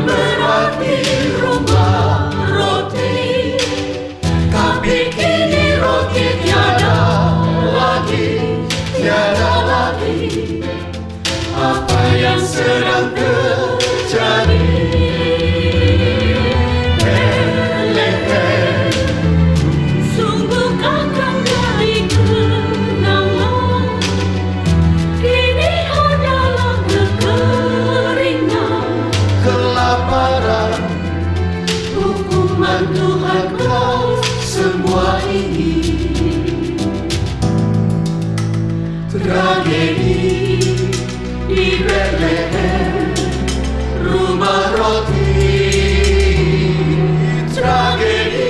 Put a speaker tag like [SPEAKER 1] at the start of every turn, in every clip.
[SPEAKER 1] berarti rumah roti. Tapi kini roti tiada lagi, tiada lagi. Apa yang sedang terjadi? Sungguhkah kau dari kenangan? Kini adalah kekeringan, kelaparan. Hukuman Tuhan kau semua ini. Tragedi di Bethlehem, rumah roti. Tragedi.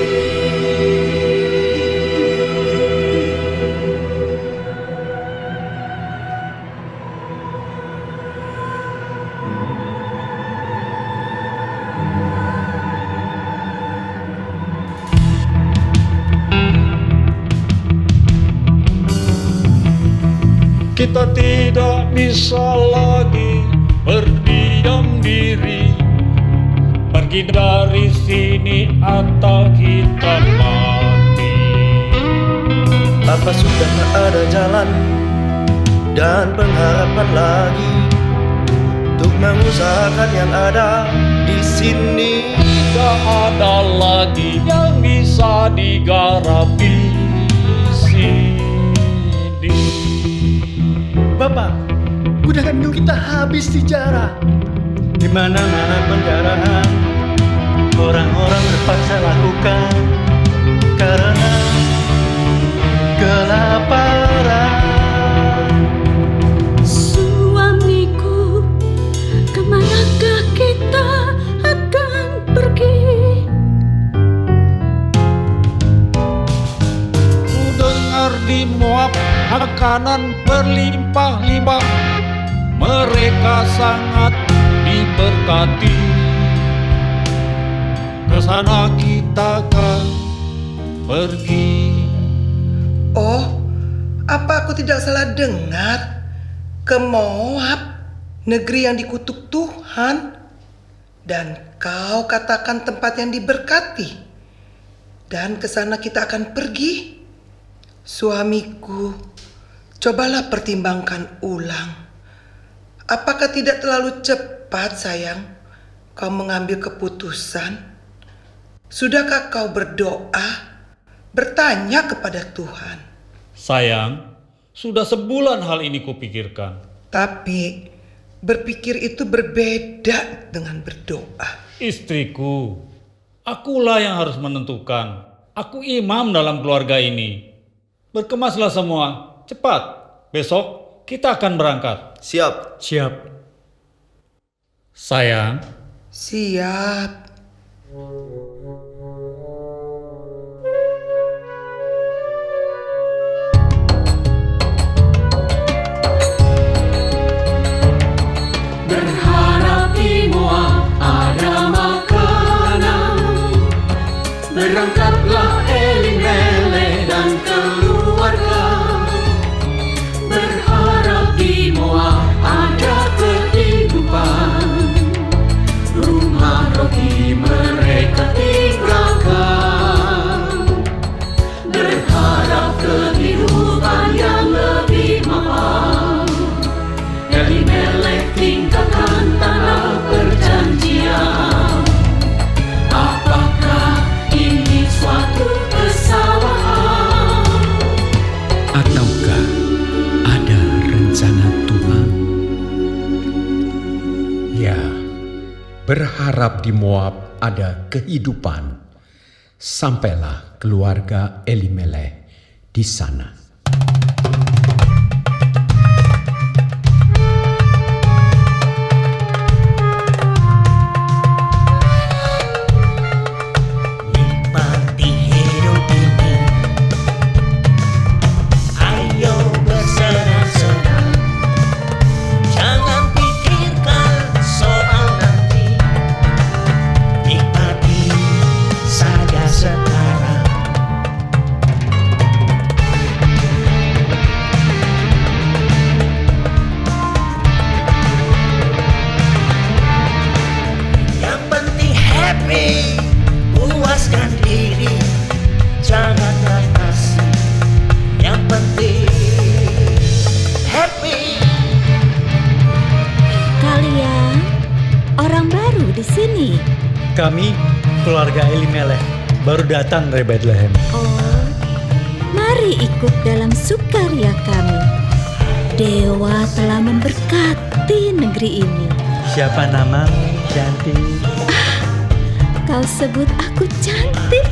[SPEAKER 2] Kita tidak bisa lagi berdiam diri, pergi dari sini atau kita mati.
[SPEAKER 3] Apa sudah tak ada jalan dan pengharapan lagi untuk mengusahakan yang ada di sini?
[SPEAKER 2] Tidak ada lagi yang bisa digarapi sini.
[SPEAKER 4] Bapak, budaya kita habis dijarah. Di mana-mana penjarahan, orang-orang terpaksa lakukan karena kelaparan.
[SPEAKER 1] Suamiku, kemanakah kita akan pergi?
[SPEAKER 2] Ku dengar di Moab makanan berlimpah-limpah, mereka sangat diberkati. Kesana kita akan pergi.
[SPEAKER 5] Oh, apa aku tidak salah dengar? Ke Moab, negeri yang dikutuk Tuhan. Dan kau katakan tempat yang diberkati. Dan ke sana kita akan pergi. Suamiku, cobalah pertimbangkan ulang. Apakah tidak terlalu cepat, sayang, kau mengambil keputusan? Sudahkah kau berdoa, bertanya kepada Tuhan?
[SPEAKER 2] Sayang, sudah sebulan hal ini kupikirkan.
[SPEAKER 5] Tapi berpikir itu berbeda dengan berdoa.
[SPEAKER 2] Istriku, akulah yang harus menentukan. Aku imam dalam keluarga ini. Berkemaslah semua, cepat. Besok kita akan berangkat.
[SPEAKER 3] Siap.
[SPEAKER 4] Siap.
[SPEAKER 2] Sayang,
[SPEAKER 5] Siap.
[SPEAKER 1] Berharap di Moab ada makanan. Berangkatlah Elimelek dan keluarga. Berharap di Moab ada kehidupan. Rumah roti mereka tinggalkan. Berharap kehidupan yang lebih mahal. Elimelek tinggalkan tanah perjanjian. Apakah ini suatu kesalahan?
[SPEAKER 4] Ataukah ada rencana Tuhan?
[SPEAKER 6] Ya, berharap di Moab ada kehidupan. Sampailah keluarga Elimelek di sana.
[SPEAKER 7] Nikmati hidup ini, ayo bersenang-senang. Jangan pikirkan soal nanti, nikmati saja sekarang. ini?
[SPEAKER 4] Kami, keluarga Elimelech, baru datang dari Bethlehem.
[SPEAKER 8] Oh, mari ikut dalam sukaria kami. Dewa telah memberkati negeri ini.
[SPEAKER 4] Siapa namamu, cantik?
[SPEAKER 8] Kau sebut aku cantik?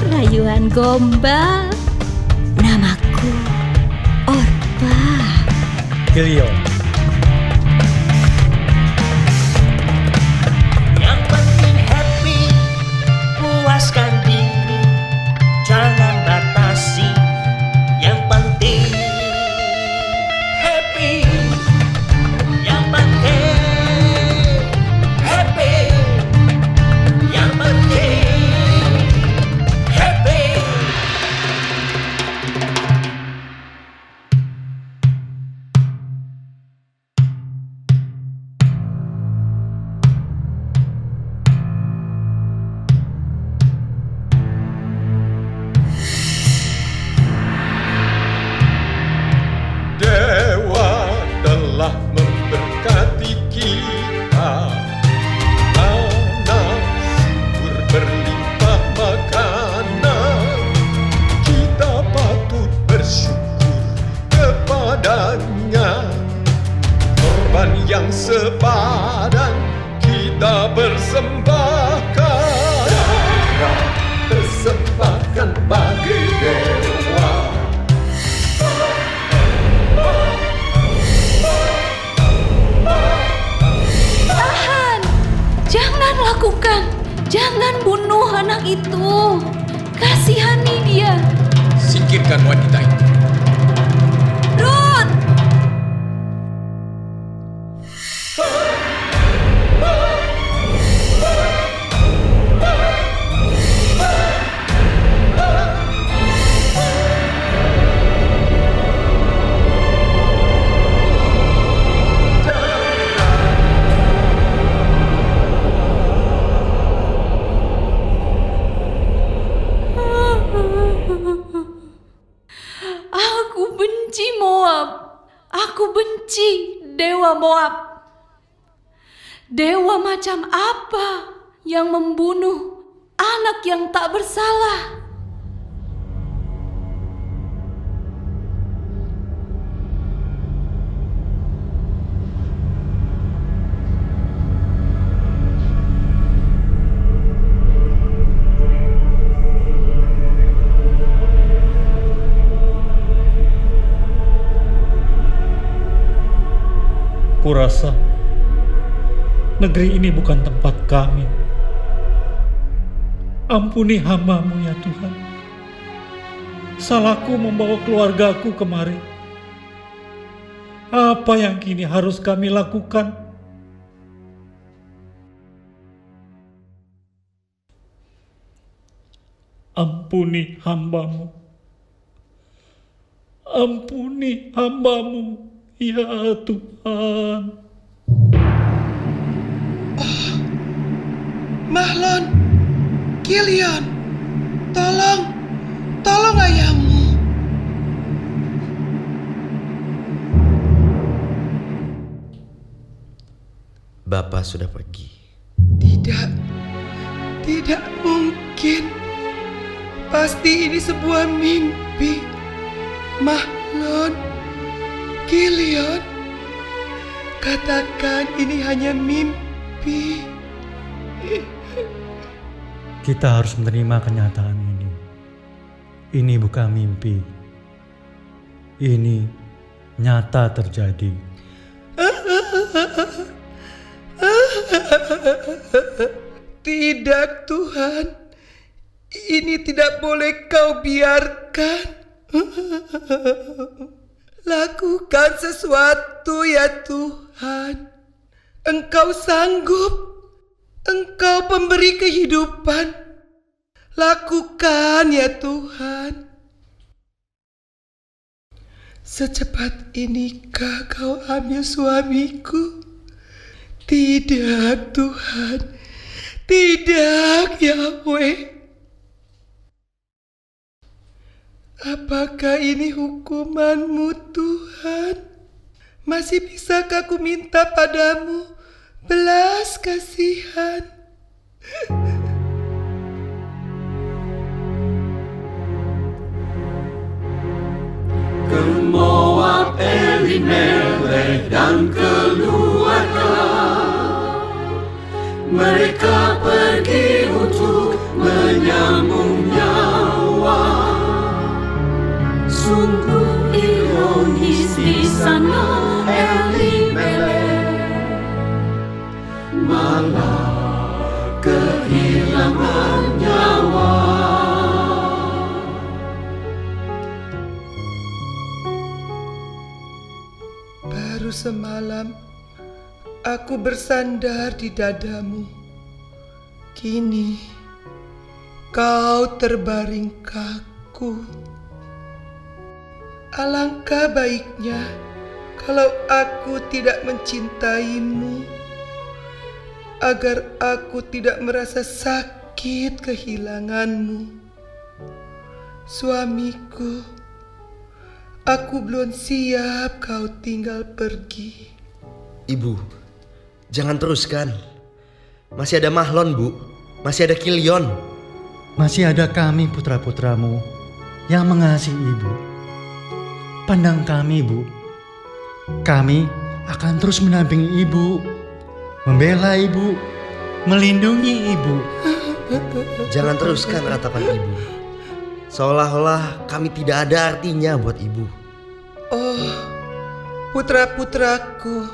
[SPEAKER 8] Rayuan gombal. Namaku Orpa.
[SPEAKER 4] Kilion.
[SPEAKER 7] Yang penting happy, puaskan diri, jangan batasi. Yang penting happy, yang penting happy, yang penting happy.
[SPEAKER 6] Dewa telah memberkati kita, tanah subur berlimpah makanan. Kita patut bersyukur kepadanya. Korban yang sepadan kita persembahkan, persembahkan bagi Dewa.
[SPEAKER 8] Tahan! Jangan lakukan. Jangan bunuh anak itu. Kasihani dia.
[SPEAKER 6] Singkirkan wanita itu.
[SPEAKER 8] Ruth! Aku benci Moab. Aku benci dewa Moab. Dewa macam apa yang membunuh anak yang tak bersalah?
[SPEAKER 2] Kurasa negeri ini bukan tempat kami. Ampuni hamba-Mu ya Tuhan. Salahku membawa keluargaku kemari. Apa yang kini harus kami lakukan? Ampuni hamba-Mu. Ampuni hamba-Mu ya Tuhan.
[SPEAKER 5] Mahlon, Kilion, tolong ayahmu.
[SPEAKER 3] Bapak sudah pergi.
[SPEAKER 5] Tidak mungkin. Pasti ini sebuah mimpi. Mahlon, Kilion, katakan ini hanya mimpi.
[SPEAKER 4] Kita harus menerima kenyataan ini. Ini bukan mimpi. Ini nyata terjadi.
[SPEAKER 5] Tidak, Tuhan. Ini tidak boleh kau biarkan. Lakukan sesuatu ya Tuhan. Engkau sanggup. Engkau pemberi kehidupan. Lakukan ya Tuhan. Secepat inikah kau ambil suamiku? Tidak Tuhan. Tidak Yahweh. Apakah ini hukuman-Mu Tuhan? Masih bisakah aku minta padamu belas kasihan.
[SPEAKER 1] Ke Moab, Elimelek dan keluarga, mereka pergi untuk menyambung nyawa. Sungguh ironis di sana Elimelek malah kehilangan nyawa.
[SPEAKER 5] Baru semalam aku bersandar di dadamu. Kini kau terbaring kaku. Alangkah baiknya kalau aku tidak mencintaimu, agar aku tidak merasa sakit kehilanganmu. Suamiku, aku belum siap kau tinggal pergi.
[SPEAKER 3] Ibu, jangan teruskan. Masih ada Mahlon, Bu. Masih ada Kilion.
[SPEAKER 4] Masih ada kami putra-putramu yang mengasihi ibu. Pandang kami, Bu. Kami akan terus mendampingi ibu, membela ibu, melindungi ibu.
[SPEAKER 3] Jangan teruskan ratapan ibu. Seolah-olah kami tidak ada artinya buat ibu.
[SPEAKER 5] Oh, putra-putraku,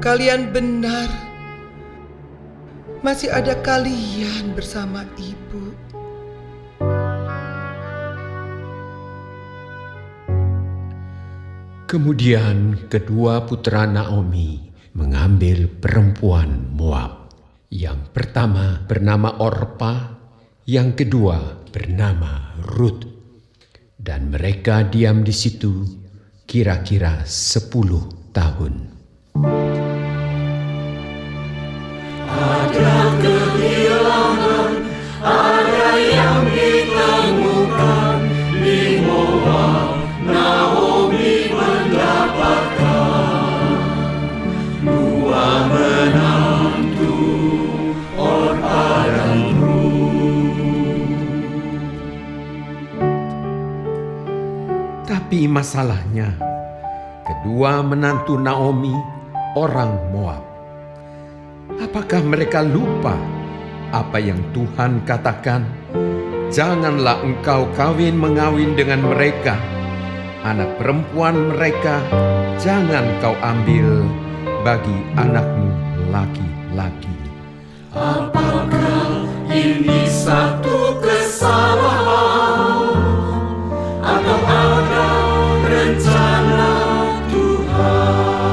[SPEAKER 5] kalian benar. Masih ada kalian bersama ibu.
[SPEAKER 6] Kemudian kedua putra Naomi mengambil perempuan Moab. Yang pertama bernama Orpa, yang kedua bernama Rut. Dan mereka diam di situ kira-kira 10 tahun.
[SPEAKER 1] Ada kehilangan, ada yang ditemukan di Moab. Naomi mendapatkan dua menantu, Orpa dan Rut.
[SPEAKER 6] Tapi masalahnya, kedua menantu Naomi orang Moab. Apakah mereka lupa apa yang Tuhan katakan? Janganlah engkau mengawin dengan mereka. Anak perempuan mereka jangan kau ambil bagi anakmu laki-laki.
[SPEAKER 1] Apakah ini satu kesalahan atau ada rencana Tuhan?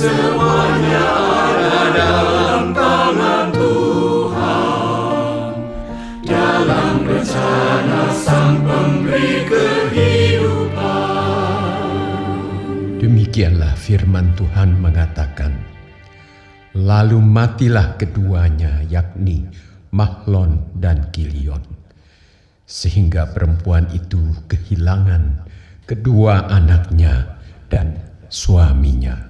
[SPEAKER 1] semuanya ada dalam tangan Tuhan, dalam rencana Sang Pemberi kehidupan.
[SPEAKER 6] Demikianlah firman Tuhan mengatakan, lalu matilah keduanya, yakni Mahlon dan Kilion, sehingga perempuan itu kehilangan kedua anaknya dan suaminya.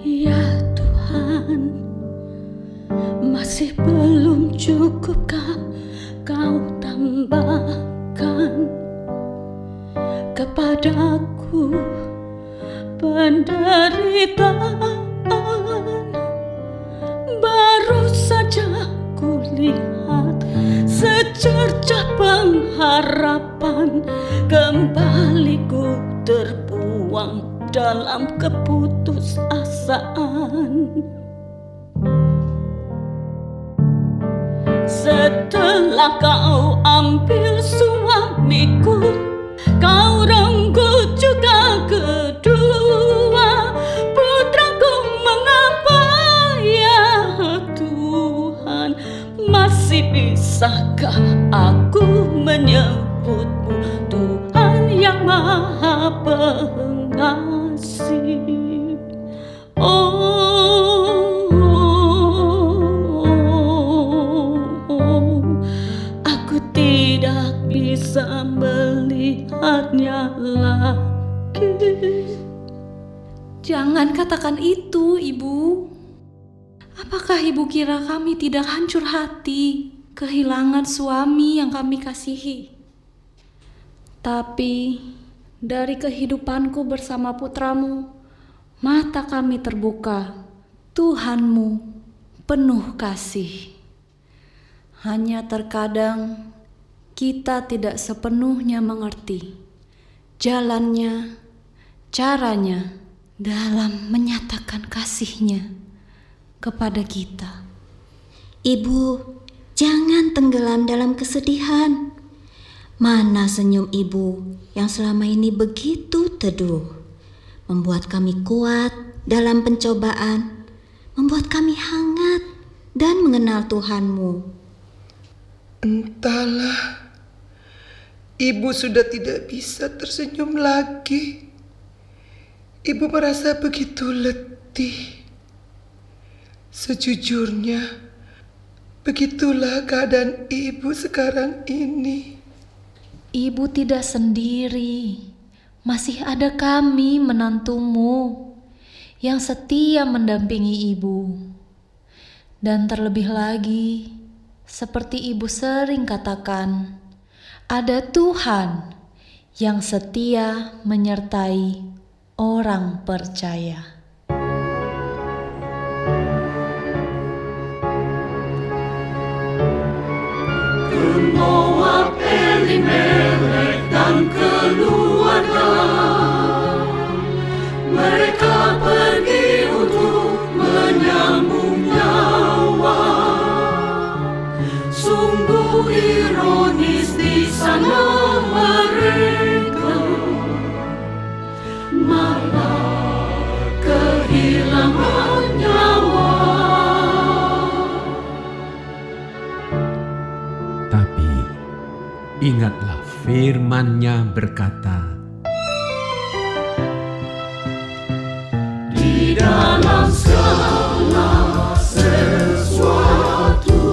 [SPEAKER 8] Ya Tuhan, masih belum cukupkah Kau tambahkan kepadaku penderitaan? Baru saja kulihat secercah pengharapan, kembali ku terbuang dalam keputusasaan. Setelah Kau ambil suamiku, Kau renggut juga kedua putraku. Mengapa ya Tuhan, masih bisakah aku menyebut-Mu Tuhan yang Maha Pengasih? Aku tidak bisa melihatnya lagi.
[SPEAKER 9] Jangan katakan itu, Ibu. Apakah Ibu kira kami tidak hancur hati kehilangan suami yang kami kasihi? Tapi dari kehidupanku bersama putramu, mata kami terbuka. Tuhanmu penuh kasih. Hanya terkadang kita tidak sepenuhnya mengerti jalannya, caranya dalam menyatakan kasih-Nya kepada kita.
[SPEAKER 10] Ibu, jangan tenggelam dalam kesedihan. Mana senyum Ibu yang selama ini begitu teduh, membuat kami kuat dalam pencobaan, membuat kami hangat dan mengenal Tuhan-Mu.
[SPEAKER 5] Entahlah, Ibu sudah tidak bisa tersenyum lagi. Ibu merasa begitu letih. Sejujurnya, begitulah keadaan Ibu sekarang ini.
[SPEAKER 9] Ibu tidak sendiri. Masih ada kami, menantumu, yang setia mendampingi Ibu. Dan terlebih lagi, seperti Ibu sering katakan, ada Tuhan yang setia menyertai orang percaya.
[SPEAKER 1] Ke Moab, Elimelek dan keluarga, mereka pergi untuk menyambung nyawa. Sungguh ironis di sana mereka malah kehilangan nyawa.
[SPEAKER 6] Tapi ingatlah firman-Nya berkata,
[SPEAKER 1] Di dalam segala sesuatu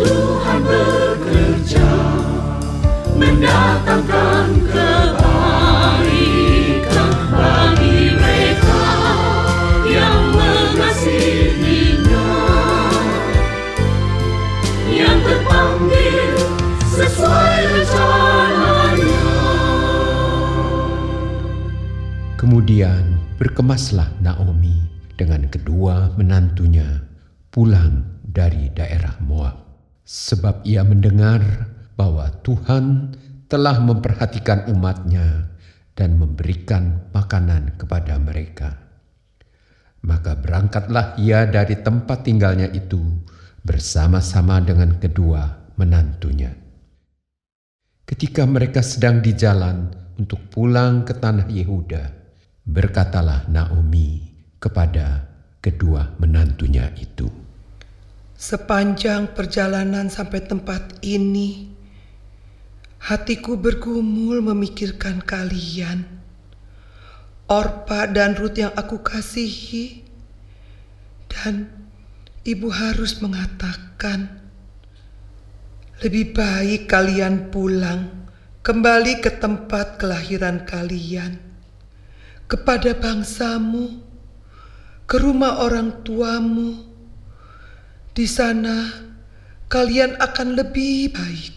[SPEAKER 1] Tuhan bekerja, mendatangkan kebaikan bagi mereka yang mengasihi-Nya, yang terpanggil sesuai rencananya.
[SPEAKER 6] kemudian berkemaslah Naomi dengan kedua menantunya pulang dari daerah Moab, sebab ia mendengar bahwa Tuhan telah memperhatikan umat-Nya dan memberikan makanan kepada mereka. Maka berangkatlah ia dari tempat tinggalnya itu bersama-sama dengan kedua menantunya. Ketika mereka sedang di jalan untuk pulang ke tanah Yehuda, berkatalah Naomi kepada kedua menantunya itu,
[SPEAKER 5] "Sepanjang perjalanan sampai tempat ini, hatiku bergumul memikirkan kalian, Orpa dan Rut yang aku kasihi, dan ibu harus mengatakan, lebih baik kalian pulang kembali ke tempat kelahiran kalian, kepada bangsamu, ke rumah orang tuamu. Di sana kalian akan lebih baik.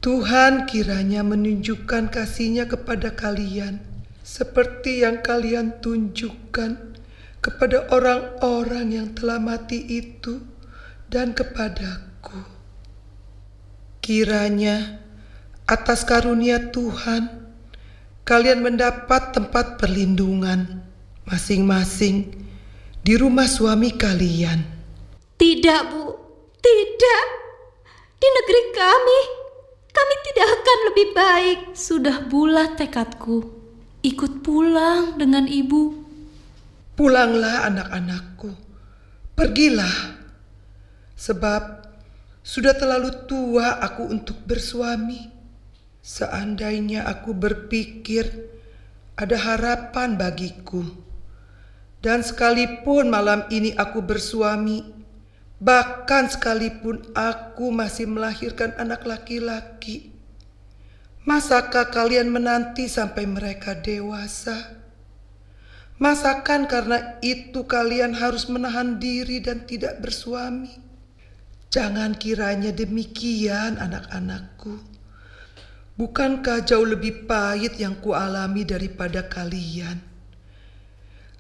[SPEAKER 5] Tuhan kiranya menunjukkan kasih-Nya kepada kalian seperti yang kalian tunjukkan kepada orang-orang yang telah mati itu dan kepadaku. Kiranya atas karunia Tuhan kalian mendapat tempat perlindungan masing-masing di rumah suami kalian."
[SPEAKER 10] Tidak, Bu. Tidak. Di negeri kami tidak akan lebih baik.
[SPEAKER 9] Sudah bulat tekadku. Ikut pulang dengan ibu.
[SPEAKER 5] Pulanglah anak-anakku, pergilah, sebab sudah terlalu tua aku untuk bersuami. Seandainya aku berpikir ada harapan bagiku, dan sekalipun malam ini aku bersuami, bahkan sekalipun aku masih melahirkan anak laki-laki, masakah kalian menanti sampai mereka dewasa? Masakan karena itu kalian harus menahan diri dan tidak bersuami? Jangan kiranya demikian, anak-anakku. Bukankah jauh lebih pahit yang kualami daripada kalian?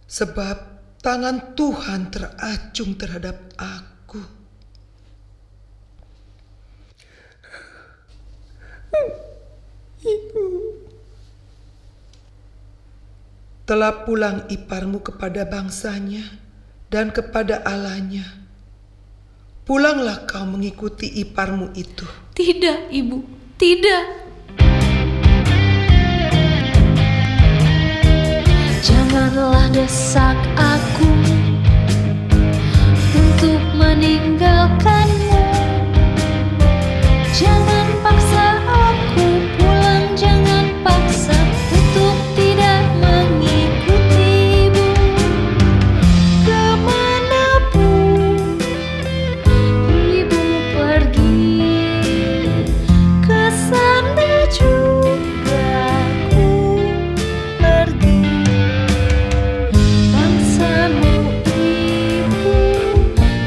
[SPEAKER 5] Sebab tangan Tuhan teracung terhadap aku. Telah pulang iparmu kepada bangsanya dan kepada Allahnya. Pulanglah kau mengikuti iparmu itu.
[SPEAKER 9] Tidak, Ibu. Tidak. Janganlah desak aku untuk meninggalkanmu. Jangan paksa aku pulang, jangan paksa untuk tidak mengikuti ibu. Kemanapun ibu pergi, ke sana juga aku pergi. Bangsamu ibu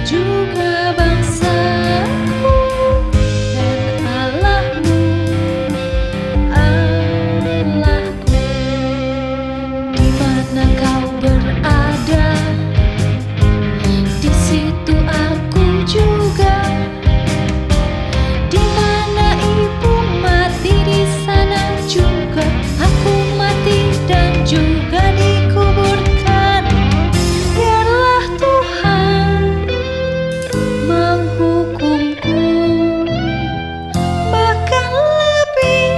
[SPEAKER 9] juga bangsaku, dan Allahmu Allahku. Di mana kau berada, di situ aku juga. Di mana ibu mati, di sana juga aku mati dan juga dikuburkan. Biarlah Tuhan menghukumku, bahkan lebih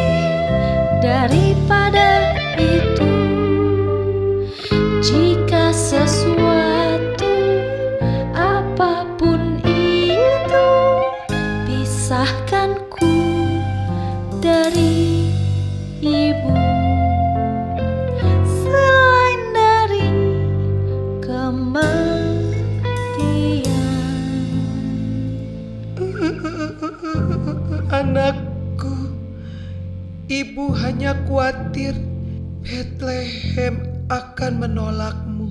[SPEAKER 9] daripada itu. Jika sesuatu apapun itu pisahkanku dari ibu, selain dari kematian.
[SPEAKER 5] Anakku, ibu hanya khawatir Bethlehem akan menolakmu.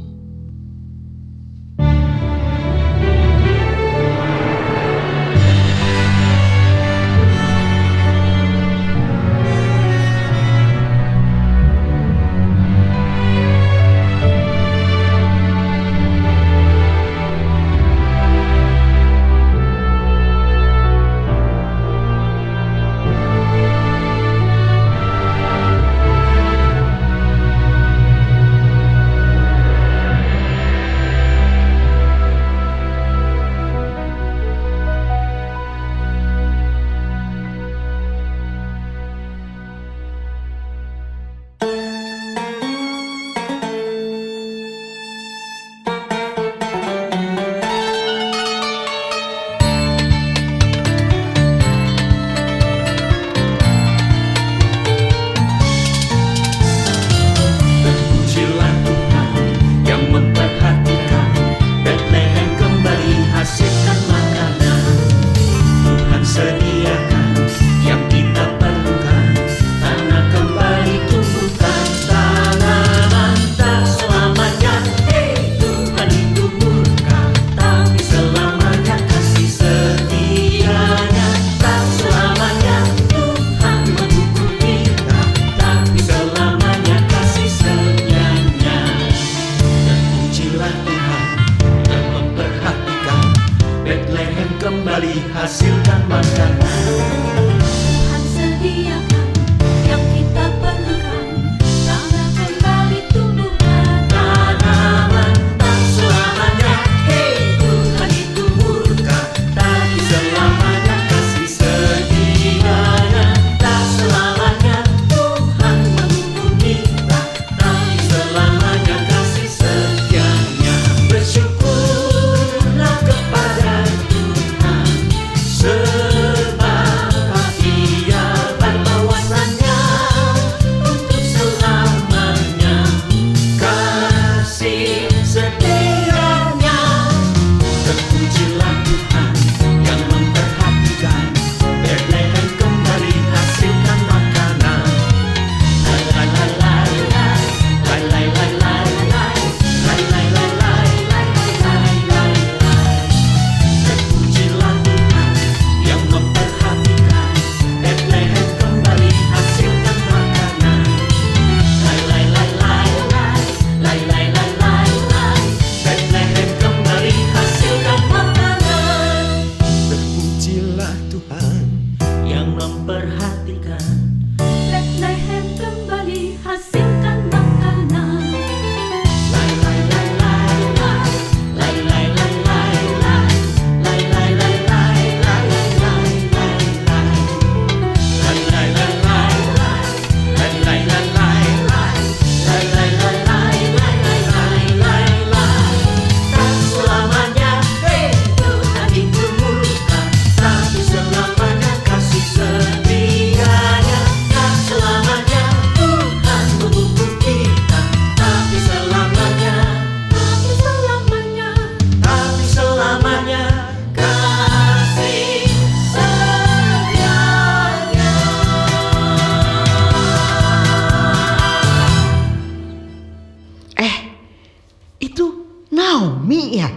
[SPEAKER 11] Naomi ya?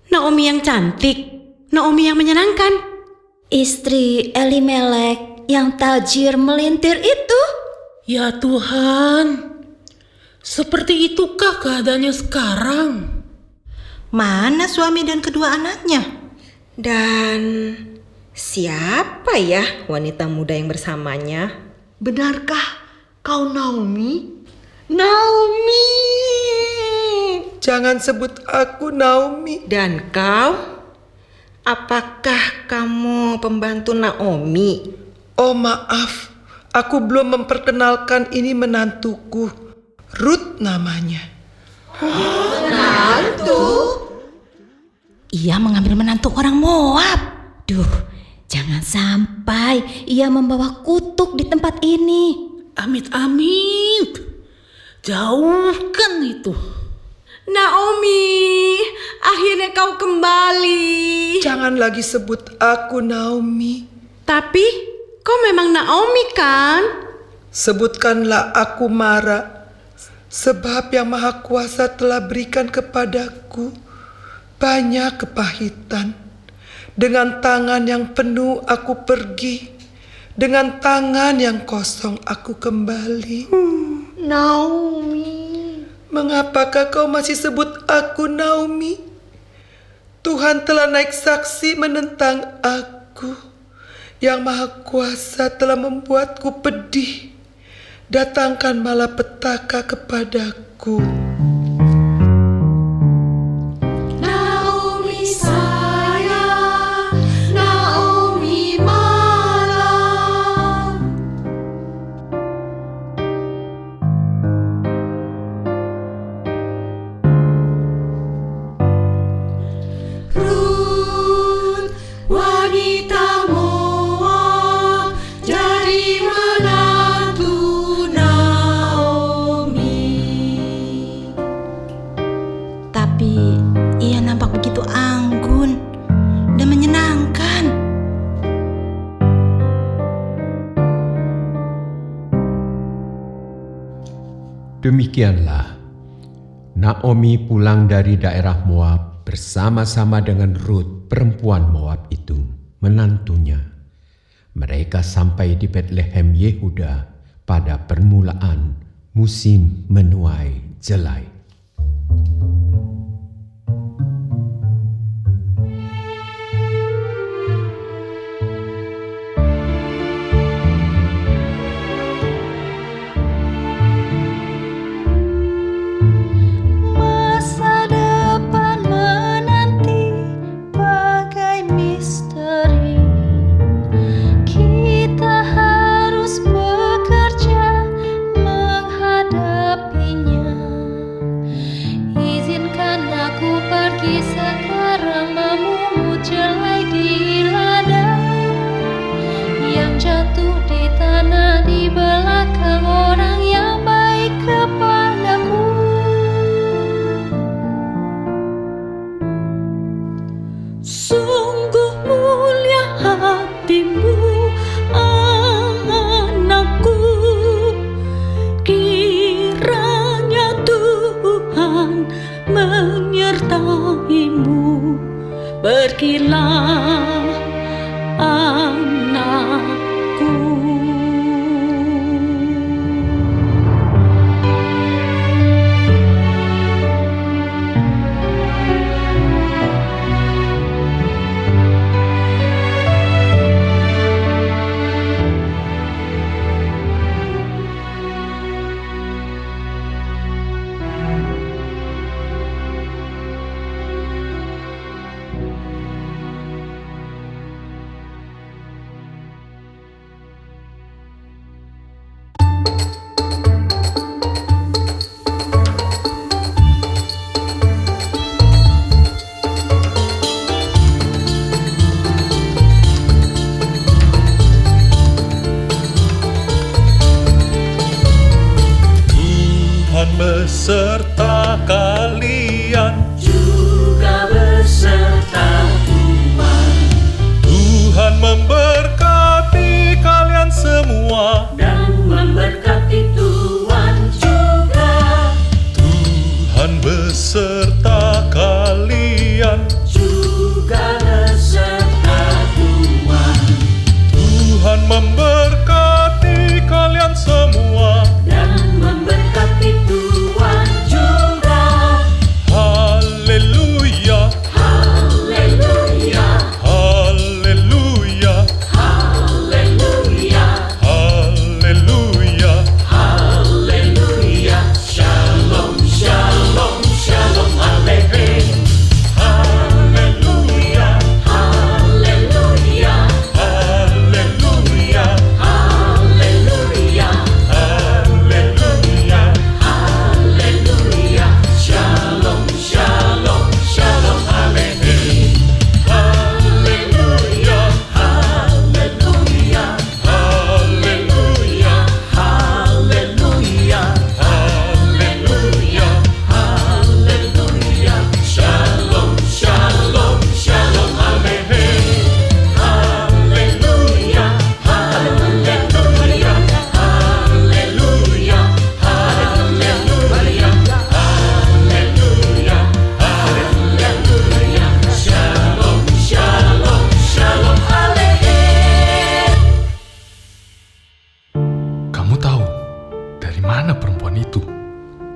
[SPEAKER 10] Naomi yang cantik, Naomi yang menyenangkan.
[SPEAKER 8] Istri Elimelek yang tajir melintir itu.
[SPEAKER 1] Ya Tuhan, seperti itukah keadaannya sekarang?
[SPEAKER 11] Mana suami dan kedua anaknya?
[SPEAKER 12] Dan siapa ya wanita muda yang bersamanya?
[SPEAKER 11] Benarkah kau Naomi? Naomi!
[SPEAKER 5] Jangan sebut aku Naomi.
[SPEAKER 12] Dan kau? Apakah kamu pembantu Naomi?
[SPEAKER 5] Oh maaf, aku belum memperkenalkan ini menantuku. Ruth namanya.
[SPEAKER 11] Menantu?
[SPEAKER 8] Ia mengambil menantu orang Moab. Duh, jangan sampai ia membawa kutuk di tempat ini.
[SPEAKER 1] Amit-amit, jauhkan itu.
[SPEAKER 10] Naomi, akhirnya kau kembali.
[SPEAKER 5] Jangan lagi sebut aku Naomi.
[SPEAKER 10] Tapi kau memang Naomi kan?
[SPEAKER 5] Sebutkanlah aku Mara, sebab yang Maha Kuasa telah berikan kepadaku banyak kepahitan. Dengan tangan yang penuh aku pergi, dengan tangan yang kosong aku kembali.
[SPEAKER 11] Naomi.
[SPEAKER 5] Mengapakah kau masih sebut aku Naomi? Tuhan telah naik saksi menentang aku. Yang Maha Kuasa telah membuatku pedih. Datangkan malapetaka kepadaku.
[SPEAKER 9] Naomi sayang, Naomi malam. Ruth, wanita Moab, jadi menantu Naomi.
[SPEAKER 8] Tapi ia nampak begitu anggun dan menyenangkan.
[SPEAKER 6] Demikianlah Naomi pulang dari daerah Moab bersama-sama dengan Ruth, perempuan Moab itu, menantunya. Mereka sampai di Betlehem Yehuda pada permulaan musim menuai jelai.
[SPEAKER 9] Masa depan menanti bagai misteri. Kita harus bekerja menghadapinya. Izinkan aku pergi sekarang memungut jelai di ladang yang jatuh di tanah di belakang orang yang baik kepadaku. Sungguh mulia hatimu, anakku. Kiranya Tuhan menyertaimu. Pergilah, anakku.
[SPEAKER 4] Tuhan beserta kalian,
[SPEAKER 1] Juga beserta Tuhan
[SPEAKER 4] Tuhan memberkati kalian semua.
[SPEAKER 1] dan memberkati Tuhan juga.
[SPEAKER 4] Tuhan
[SPEAKER 13] memberkati kalian semua
[SPEAKER 1] dan memberkati Tuhan juga.
[SPEAKER 13] Haleluya,
[SPEAKER 1] Haleluya,
[SPEAKER 13] haleluya,
[SPEAKER 1] haleluya,
[SPEAKER 13] haleluya.
[SPEAKER 1] haleluya. Shalom, shalom, shalom, aleluya.
[SPEAKER 13] Haleluya,
[SPEAKER 1] Haleluya,
[SPEAKER 13] haleluya,
[SPEAKER 1] haleluya,
[SPEAKER 13] haleluya.
[SPEAKER 1] haleluya. Shalom, shalom, shalom, aleluya. Haleluya, haleluya,
[SPEAKER 13] Haleluya,
[SPEAKER 1] haleluya,
[SPEAKER 13] haleluya.
[SPEAKER 1] haleluya. Shalom, shalom, shalom, aleluya. Haleluya, haleluya, haleluya, haleluya, haleluya, haleluya. Shalom, shalom, shalom, aleluya.
[SPEAKER 13] Kamu tahu dari mana perempuan itu?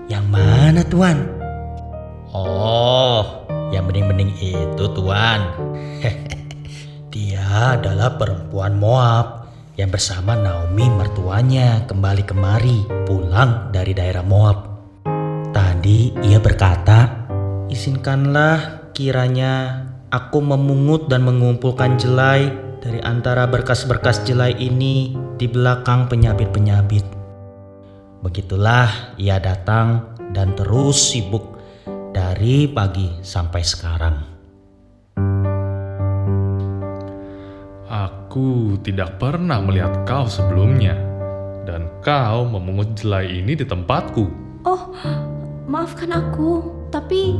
[SPEAKER 4] Yang mana Tuan? Oh, yang bening-bening itu Tuan. Dia adalah perempuan Moab yang bersama Naomi mertuanya kembali kemari pulang dari daerah Moab. Tadi ia berkata, "Izinkanlah kiranya aku memungut dan mengumpulkan jelai dari antara berkas-berkas jelai ini di belakang penyabit-penyabit." Begitulah ia datang dan terus sibuk dari pagi sampai sekarang.
[SPEAKER 13] Aku tidak pernah melihat kau sebelumnya, dan kau memungut jelai ini di tempatku.
[SPEAKER 9] Oh, maafkan aku. Tapi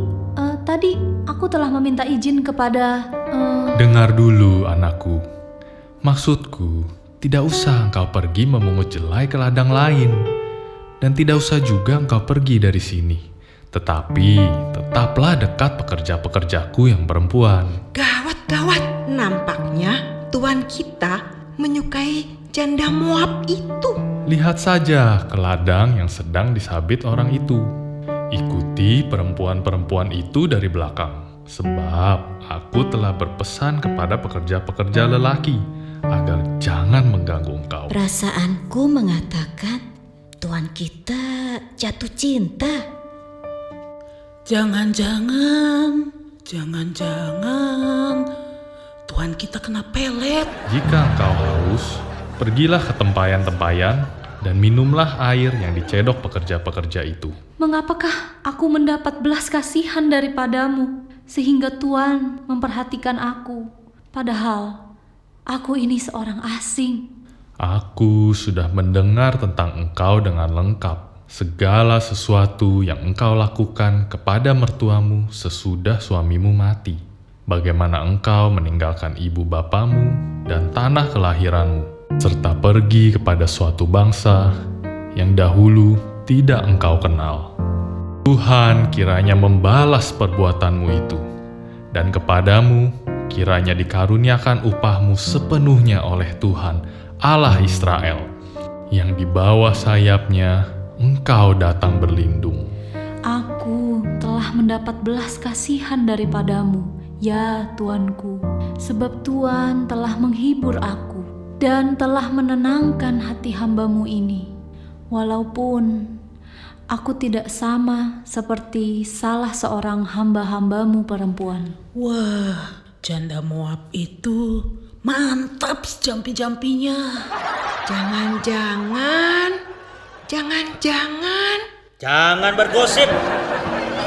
[SPEAKER 9] tadi aku telah meminta izin kepada...
[SPEAKER 13] Dengar dulu, anakku. Maksudku, tidak usah engkau pergi memungut jelai ke ladang lain, dan tidak usah juga engkau pergi dari sini. Tetapi tetaplah dekat pekerja-pekerjaku yang perempuan.
[SPEAKER 12] Gawat, nampaknya Tuan kita menyukai janda Moab itu.
[SPEAKER 13] Lihat saja ke ladang yang sedang disabit orang itu. Ikuti perempuan-perempuan itu dari belakang, sebab aku telah berpesan kepada pekerja-pekerja lelaki agar jangan mengganggu engkau.
[SPEAKER 8] Perasaanku mengatakan Tuan kita jatuh cinta.
[SPEAKER 1] Jangan-jangan Tuhan kita kena pelet.
[SPEAKER 13] Jika engkau haus, pergilah ke tempayan-tempayan dan minumlah air yang dicedok pekerja-pekerja itu.
[SPEAKER 9] Mengapakah aku mendapat belas kasihan daripadamu sehingga Tuhan memperhatikan aku? Padahal aku ini seorang asing.
[SPEAKER 13] Aku sudah mendengar tentang engkau dengan lengkap. Segala sesuatu yang engkau lakukan kepada mertuamu sesudah suamimu mati. Bagaimana engkau meninggalkan ibu bapamu dan tanah kelahiranmu, serta pergi kepada suatu bangsa yang dahulu tidak engkau kenal. Tuhan kiranya membalas perbuatanmu itu, dan kepadamu kiranya dikaruniakan upahmu sepenuhnya oleh Tuhan, Allah Israel, yang di bawah sayapnya engkau datang berlindung.
[SPEAKER 9] Aku telah mendapat belas kasihan daripadamu, ya Tuanku, sebab Tuhan telah menghibur aku dan telah menenangkan hati hamba-Mu ini. Walaupun aku tidak sama seperti salah seorang hamba-hamba-Mu perempuan.
[SPEAKER 1] Wah, janda Moab itu mantap jampi-jampinya.
[SPEAKER 12] Jangan-jangan.
[SPEAKER 4] Jangan bergosip.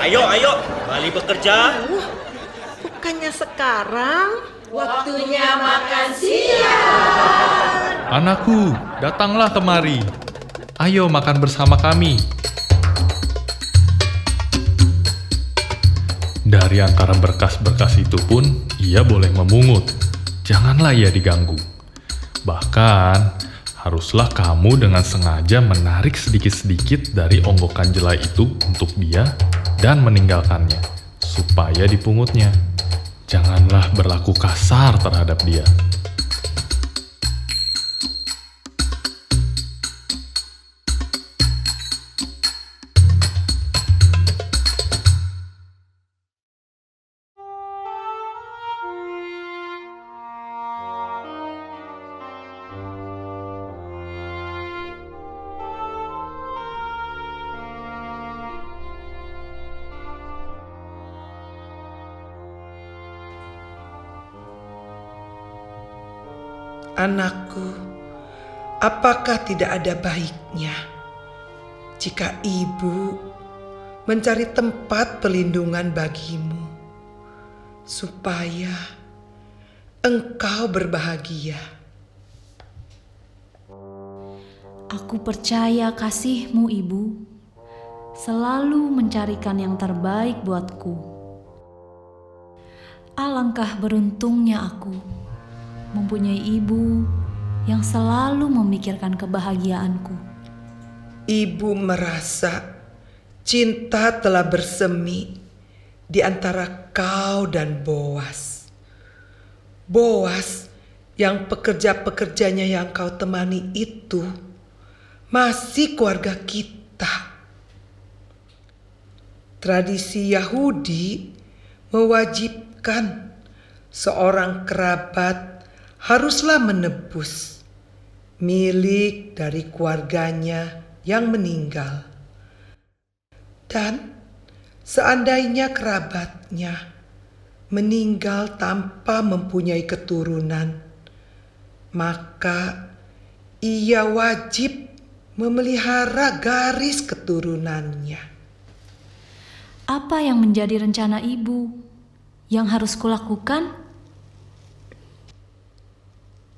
[SPEAKER 4] Ayo, kembali bekerja.
[SPEAKER 12] Bukannya sekarang
[SPEAKER 10] Waktunya makan siang.
[SPEAKER 13] Anakku, datanglah kemari. Ayo makan bersama kami. Dari antara berkas-berkas itu pun, ia boleh memungut. Janganlah ia diganggu. Bahkan, haruslah kamu dengan sengaja menarik sedikit-sedikit dari onggokan jelai itu untuk dia dan meninggalkannya, supaya dipungutnya. Janganlah berlaku kasar terhadap dia.
[SPEAKER 5] Anakku, apakah tidak ada baiknya jika ibu mencari tempat perlindungan bagimu supaya engkau berbahagia?
[SPEAKER 9] Aku percaya kasih-Mu, Ibu, selalu mencarikan yang terbaik buatku. Alangkah beruntungnya aku mempunyai ibu yang selalu memikirkan kebahagiaanku.
[SPEAKER 5] Ibu merasa cinta telah bersemi di antara kau dan Boas. Boas yang pekerja-pekerjanya yang kau temani itu masih keluarga kita. Tradisi Yahudi mewajibkan seorang kerabat haruslah menebus milik dari keluarganya yang meninggal. Dan seandainya kerabatnya meninggal tanpa mempunyai keturunan, maka ia wajib memelihara garis keturunannya.
[SPEAKER 9] Apa yang menjadi rencana Ibu yang harus kulakukan?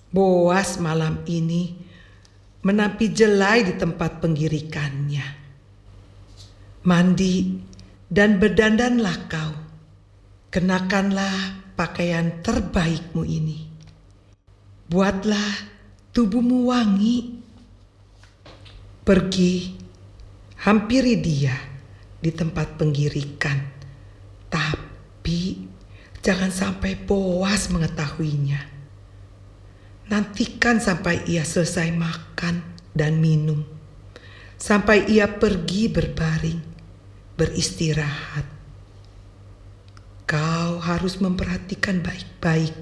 [SPEAKER 5] Boas malam ini menampi jelai di tempat penggirikannya. Mandi dan berdandanlah kau. Kenakanlah pakaian terbaikmu ini. Buatlah tubuhmu wangi. Pergi, hampiri dia di tempat penggirikan. Tapi jangan sampai Boas mengetahuinya. Nantikan sampai ia selesai makan dan minum. Sampai ia pergi berbaring, beristirahat. Kau harus memperhatikan baik-baik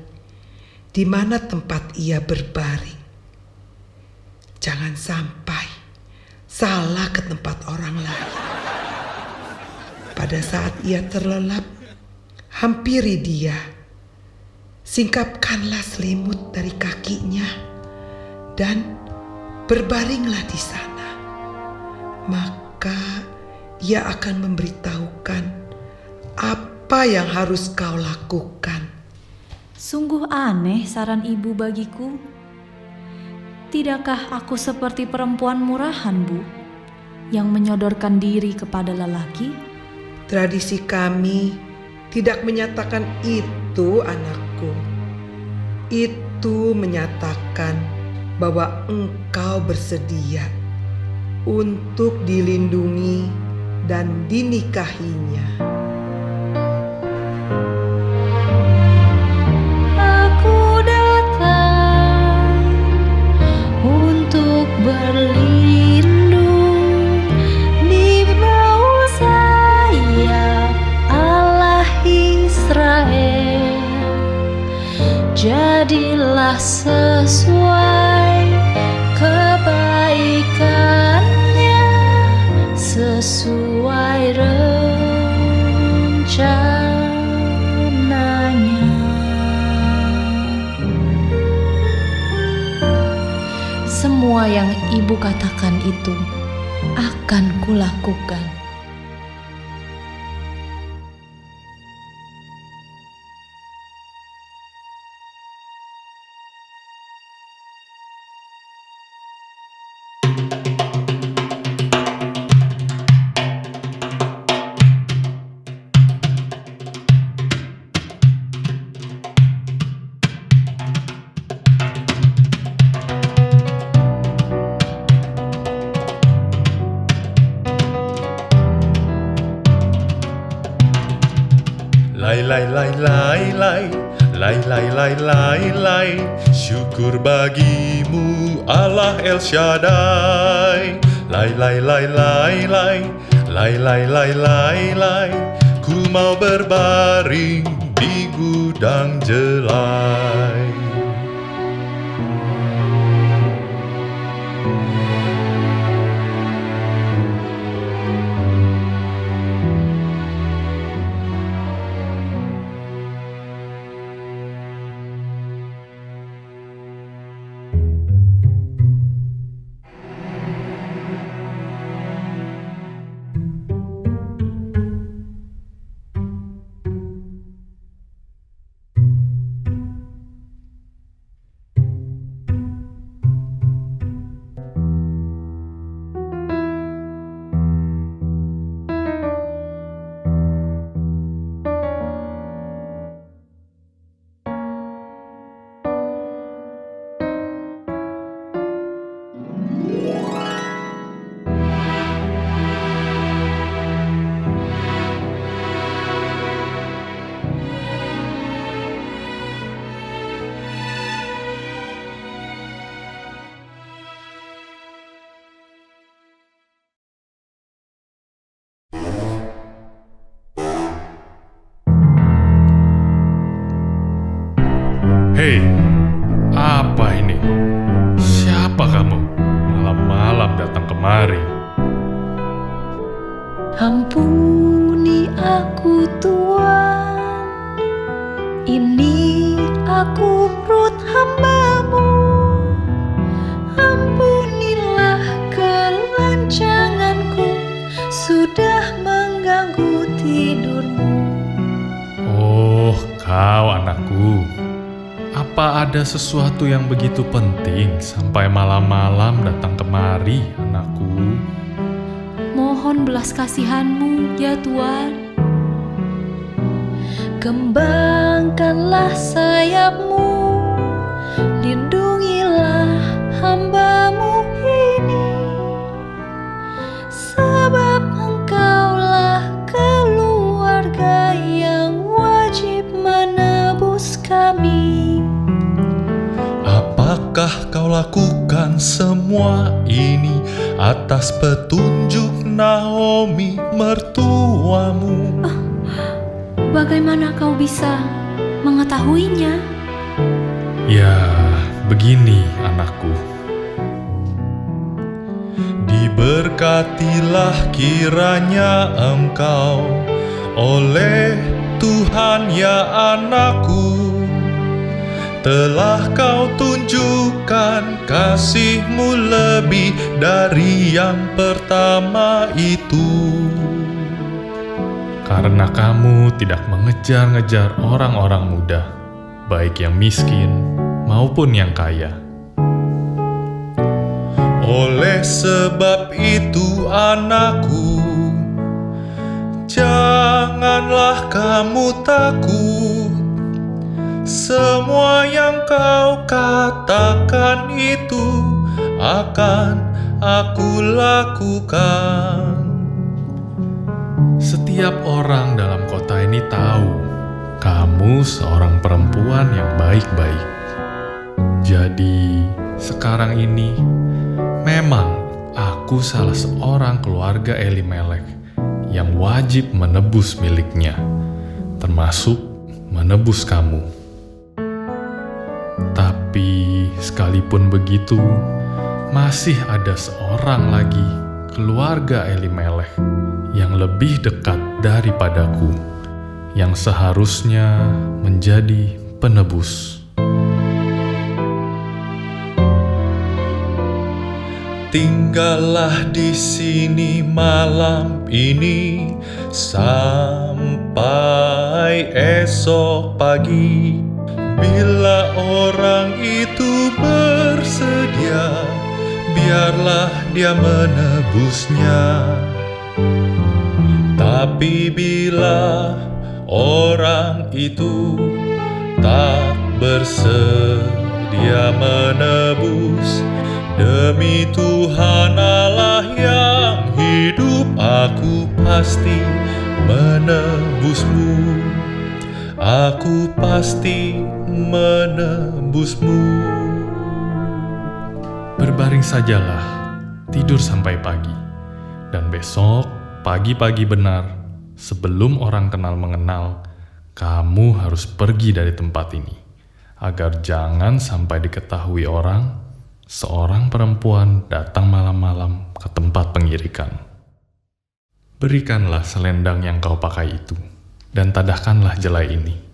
[SPEAKER 5] di mana tempat ia berbaring. Jangan sampai salah ke tempat orang lain. Pada saat ia terlelap, hampiri dia. Singkapkanlah selimut dari kakinya dan berbaringlah di sana. Maka ia akan memberitahukan apa yang harus kau lakukan.
[SPEAKER 9] Sungguh aneh saran Ibu bagiku. Tidakkah aku seperti perempuan murahan, Bu, yang menyodorkan diri kepada lelaki?
[SPEAKER 5] Tradisi kami tidak menyatakan itu, anakku. Itu menyatakan bahwa engkau bersedia untuk dilindungi dan dinikahinya.
[SPEAKER 9] Berlindung di bawah sayap Allah Israel, jadilah sesuai kebaikannya, sesuai rencananya. Semua yang Ibu katakan itu akan kulakukan.
[SPEAKER 13] Lai lai lai lai lai, lai lai lai lai lai, syukur bagimu Allah El Shaddai. Lai lai lai lai lai, lai lai lai lai lai, ku mau berbaring di gudang jelai. Hei, apa ini? Siapa kamu? Malam-malam datang kemari.
[SPEAKER 9] Ampuni aku Tuhan, ini aku Rut hamba-Mu. Ampunilah kelancanganku, sudah mengganggu tidurmu.
[SPEAKER 13] Oh, kau anakku. Apa ada sesuatu yang begitu penting sampai malam-malam datang kemari, anakku?
[SPEAKER 9] Mohon belas kasihan-Mu ya Tuhan. Kembangkanlah sayap-Mu, lindungilah hamba-Mu ini, sebab Engkaulah keluarga yang wajib menebus kami.
[SPEAKER 13] Apakah kau lakukan semua ini atas petunjuk Naomi mertuamu?
[SPEAKER 9] Bagaimana kau bisa mengetahuinya?
[SPEAKER 13] Ya, begini anakku. Diberkatilah kiranya engkau oleh Tuhan ya anakku. Telah kau tunjukkan kasih-Mu lebih dari yang pertama itu. Karena kamu tidak mengejar-ngejar orang-orang muda, baik yang miskin maupun yang kaya. Oleh sebab itu anakku, janganlah kamu takut. Semua yang kau katakan itu akan aku lakukan. Setiap orang dalam kota ini tahu kamu seorang perempuan yang baik-baik. Jadi sekarang ini memang aku salah seorang keluarga Elimelek yang wajib menebus miliknya, termasuk menebus kamu. Tapi sekalipun begitu, masih ada seorang lagi keluarga Elimelek yang lebih dekat daripadaku, yang seharusnya menjadi penebus. Tinggallah di sini malam ini sampai esok pagi. Bila orang itu bersedia, biarlah dia menebusnya. Tapi bila orang itu tak bersedia menebus, demi Tuhan Allah yang hidup, aku pasti menebusmu. Aku pasti menebusmu. Berbaring sajalah, tidur sampai pagi. Dan besok, pagi-pagi benar, sebelum orang kenal mengenal, kamu harus pergi dari tempat ini. Agar jangan sampai diketahui orang, seorang perempuan datang malam-malam ke tempat pengirikan. Berikanlah selendang yang kau pakai itu, dan tadahkanlah jelai ini.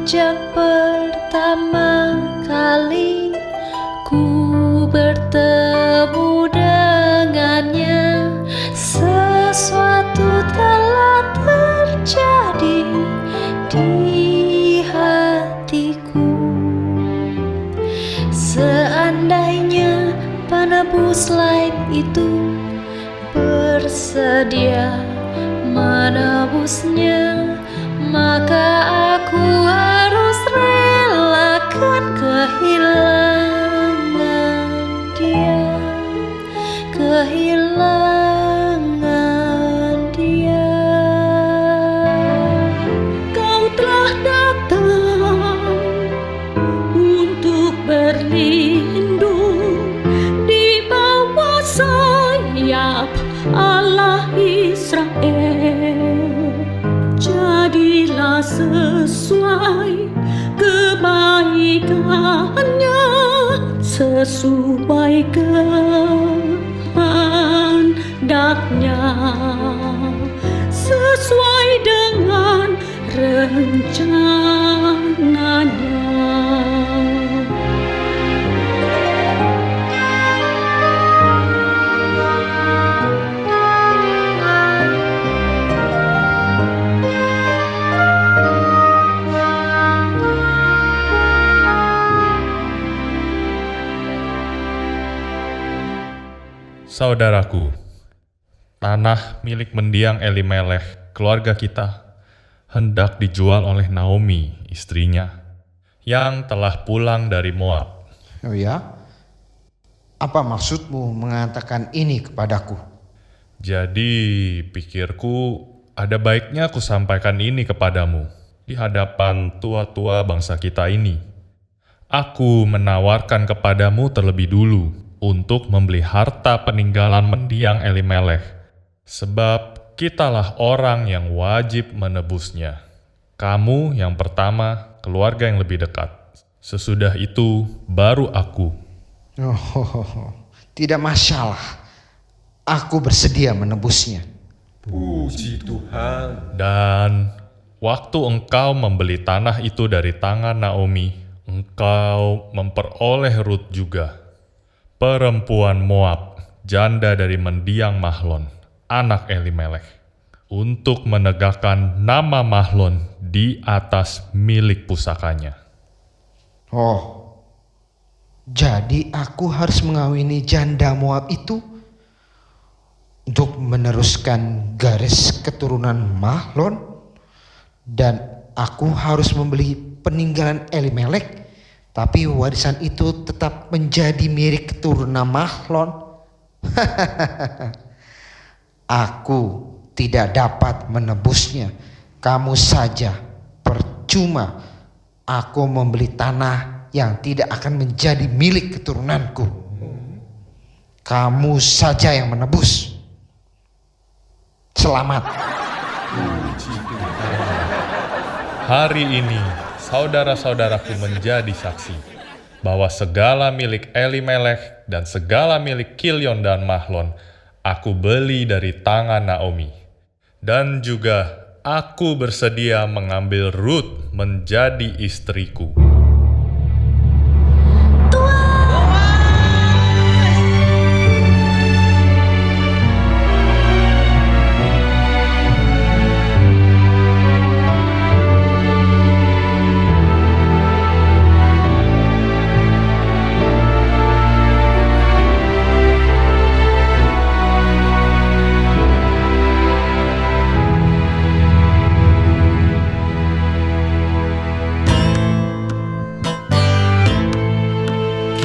[SPEAKER 9] Sejak pertama kali ku bertemu dengannya, sesuatu telah terjadi di hatiku. Seandainya penebus lain itu bersedia menebusnya, maka aku harus relakan kehilangan dia, kehilangan dia. Kau telah datang untuk berlindung di bawah sayap Allah Israel. Jadilah sesuai kebaikannya, sesuai kehendaknya, sesuai dengan rencananya.
[SPEAKER 13] Saudaraku, tanah milik mendiang Elimelech, keluarga kita, hendak dijual oleh Naomi, istrinya, yang telah pulang dari Moab.
[SPEAKER 14] Oh ya? Apa maksudmu mengatakan ini kepadaku?
[SPEAKER 13] Jadi, pikirku ada baiknya aku sampaikan ini kepadamu di hadapan tua-tua bangsa kita ini. Aku menawarkan kepadamu terlebih dulu untuk membeli harta peninggalan mendiang Elimelech, sebab kitalah orang yang wajib menebusnya. Kamu yang pertama, keluarga yang lebih dekat. Sesudah itu, baru aku.
[SPEAKER 14] Tidak masalah. Aku bersedia menebusnya.
[SPEAKER 6] Puji Tuhan.
[SPEAKER 13] Dan waktu engkau membeli tanah itu dari tangan Naomi, engkau memperoleh Rut juga, perempuan Moab, janda dari mendiang Mahlon, anak Elimelech, untuk menegakkan nama Mahlon di atas milik pusakanya.
[SPEAKER 14] Oh, jadi aku harus mengawini janda Moab itu untuk meneruskan garis keturunan Mahlon, dan aku harus membeli peninggalan Elimelech, tapi warisan itu tetap menjadi milik keturunan Mahlon. Aku tidak dapat menebusnya. Kamu saja, percuma aku membeli tanah yang tidak akan menjadi milik keturunanku. Kamu saja yang menebus. Selamat.
[SPEAKER 13] Hari ini, saudara-saudaraku menjadi saksi bahwa segala milik Elimelech dan segala milik Kilion dan Mahlon aku beli dari tangan Naomi. Dan juga aku bersedia mengambil Rut menjadi istriku.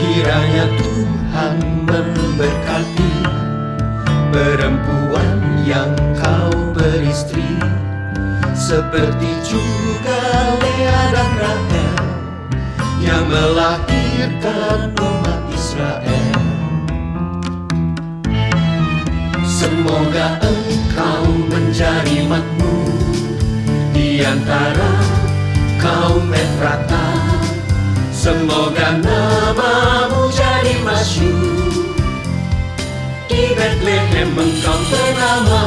[SPEAKER 7] Kiranya Tuhan memberkati perempuan yang kau beristri, seperti juga Lea dan Rahel yang melahirkan umat Israel. Semoga engkau menjadi makmur di antara kaum Efrata. Semoga namamu jadi masyhur, di Betlehem engkau ternama.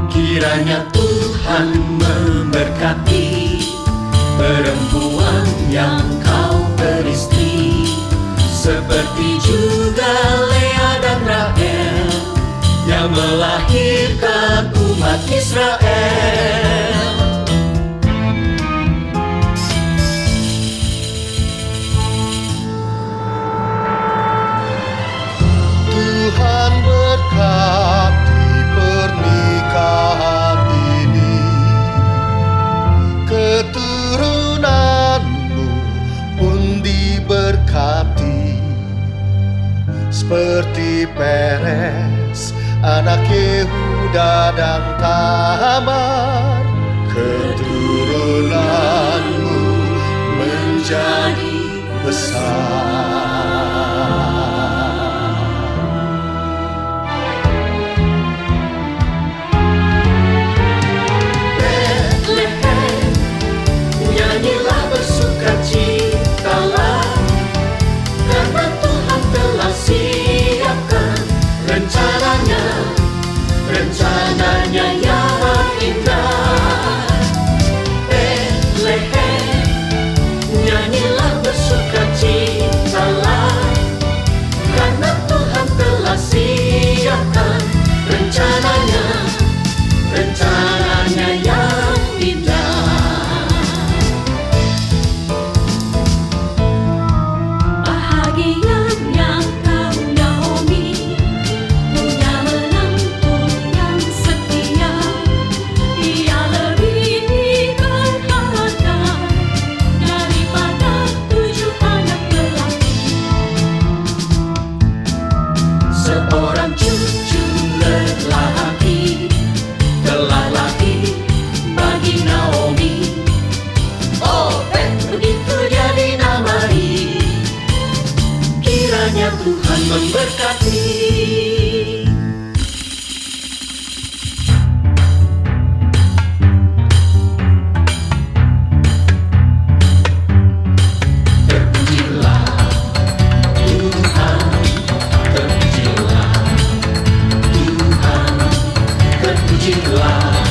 [SPEAKER 7] Kiranya Tuhan memberkati perempuan yang kau beristri, seperti juga Lea dan Rahel yang melahirkan umat Israel. Tuhan anak Yehuda dan Tamar, keturunanmu menjadi besar.
[SPEAKER 10] Betlehem, nyanyilah bersukacitalah, karena Tuhan telah siapkan rencananya yang indah. Betlehem, nyanyilah bersukacitalah, karena Tuhan telah siapkan rencananya yang indah. Bahagianya kau Naomi, punya menantu yang setia. Ia lebih berharga daripada 7 anak lelaki. Seorang cucu lelaki telah lahir bagi Naomi. Obed, begitu dia dinamai. Kiranya Tuhan memberkati. Terpujilah Tuhan, terpujilah Tuhan, terpujilah